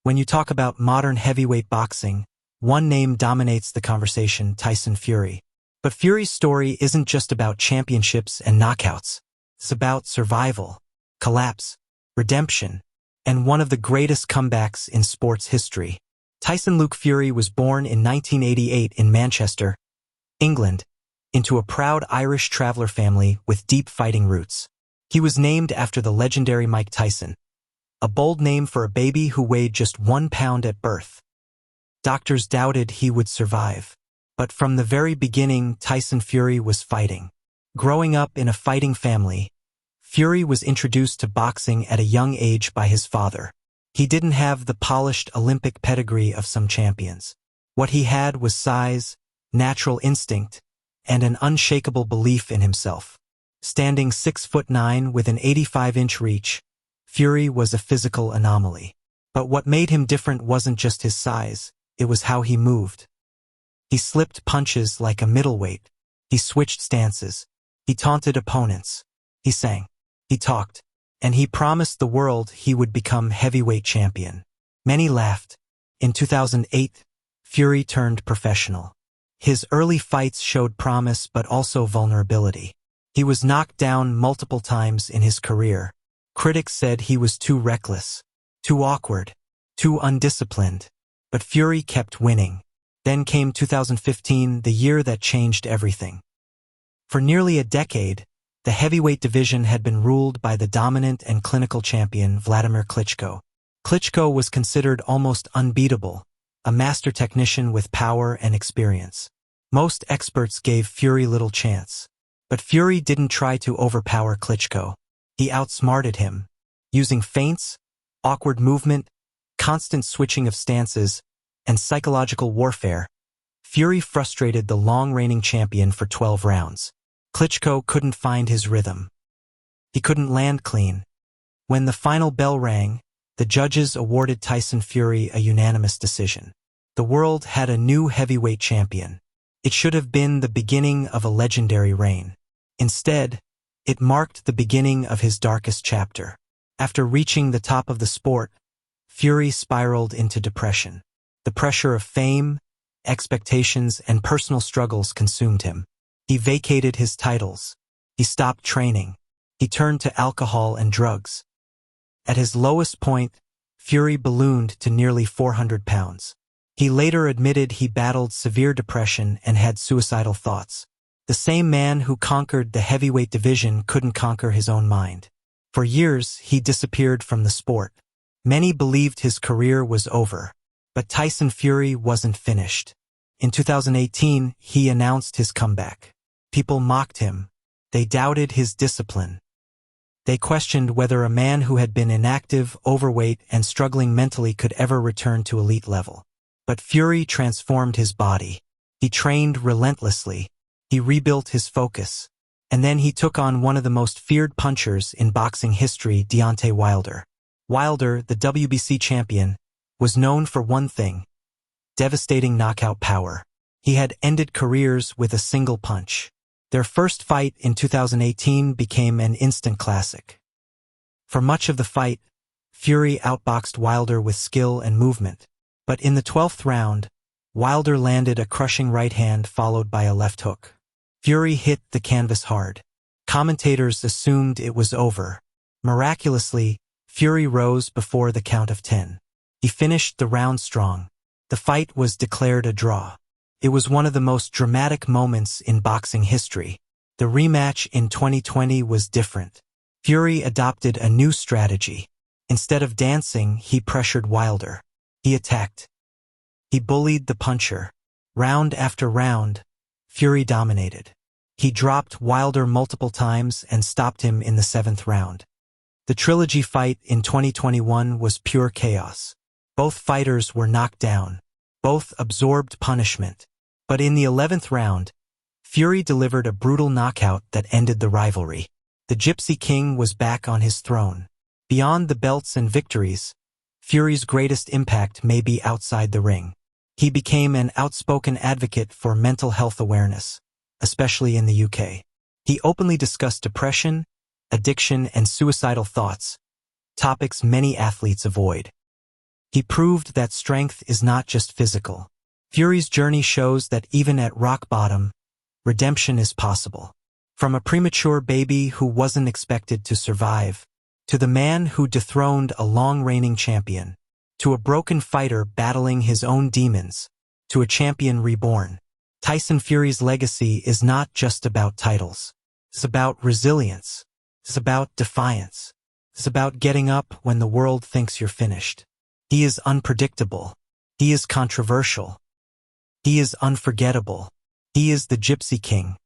When you talk about modern heavyweight boxing, one name dominates the conversation: Tyson Fury. But Fury's story isn't just about championships and knockouts. It's about survival, collapse, redemption, and one of the greatest comebacks in sports history. Tyson Luke Fury was born in 1988 in Manchester, England, into a proud Irish traveler family with deep fighting roots. He was named after the legendary Mike Tyson, a bold name for a baby who weighed just 1 pound at birth. Doctors doubted he would survive. But from the very beginning, Tyson Fury was fighting. Growing up in a fighting family, Fury was introduced to boxing at a young age by his father. He didn't have the polished Olympic pedigree of some champions. What he had was size, natural instinct, and an unshakable belief in himself. Standing 6'9" with an 85-inch reach, Fury was a physical anomaly. But what made him different wasn't just his size, it was how he moved. He slipped punches like a middleweight. He switched stances. He taunted opponents. He sang. He talked. And he promised the world he would become heavyweight champion. Many laughed. In 2008, Fury turned professional. His early fights showed promise but also vulnerability. He was knocked down multiple times in his career. Critics said he was too reckless, too awkward, too undisciplined. But Fury kept winning. Then came 2015, the year that changed everything. For nearly a decade, the heavyweight division had been ruled by the dominant and clinical champion Wladimir Klitschko. Klitschko was considered almost unbeatable, a master technician with power and experience. Most experts gave Fury little chance. But Fury didn't try to overpower Klitschko. He outsmarted him. Using feints, awkward movement, constant switching of stances, and psychological warfare, Fury frustrated the long-reigning champion for 12 rounds. Klitschko couldn't find his rhythm. He couldn't land clean. When the final bell rang, the judges awarded Tyson Fury a unanimous decision. The world had a new heavyweight champion. It should have been the beginning of a legendary reign. Instead, it marked the beginning of his darkest chapter. After reaching the top of the sport, Fury spiraled into depression. The pressure of fame, expectations, and personal struggles consumed him. He vacated his titles. He stopped training. He turned to alcohol and drugs. At his lowest point, Fury ballooned to nearly 400 pounds. He later admitted he battled severe depression and had suicidal thoughts. The same man who conquered the heavyweight division couldn't conquer his own mind. For years, he disappeared from the sport. Many believed his career was over. But Tyson Fury wasn't finished. In 2018, he announced his comeback. People mocked him. They doubted his discipline. They questioned whether a man who had been inactive, overweight, and struggling mentally could ever return to elite level. But Fury transformed his body. He trained relentlessly. He rebuilt his focus. And then he took on one of the most feared punchers in boxing history, Deontay Wilder. Wilder, the WBC champion, was known for one thing: devastating knockout power. He had ended careers with a single punch. Their first fight in 2018 became an instant classic. For much of the fight, Fury outboxed Wilder with skill and movement. But in the 12th round, Wilder landed a crushing right hand followed by a left hook. Fury hit the canvas hard. Commentators assumed it was over. Miraculously, Fury rose before the count of 10. He finished the round strong. The fight was declared a draw. It was one of the most dramatic moments in boxing history. The rematch in 2020 was different. Fury adopted a new strategy. Instead of dancing, he pressured Wilder. He attacked. He bullied the puncher. Round after round, Fury dominated. He dropped Wilder multiple times and stopped him in the 7th round. The trilogy fight in 2021 was pure chaos. Both fighters were knocked down. Both absorbed punishment. But in the 11th round, Fury delivered a brutal knockout that ended the rivalry. The Gypsy King was back on his throne. Beyond the belts and victories, Fury's greatest impact may be outside the ring. He became an outspoken advocate for mental health awareness, especially in the UK. He openly discussed depression, addiction, and suicidal thoughts, topics many athletes avoid. He proved that strength is not just physical. Fury's journey shows that even at rock bottom, redemption is possible. From a premature baby who wasn't expected to survive, to the man who dethroned a long-reigning champion, to a broken fighter battling his own demons, to a champion reborn, Tyson Fury's legacy is not just about titles. It's about resilience. It's about defiance. It's about getting up when the world thinks you're finished. He is unpredictable. He is controversial. He is unforgettable. He is the Gypsy King.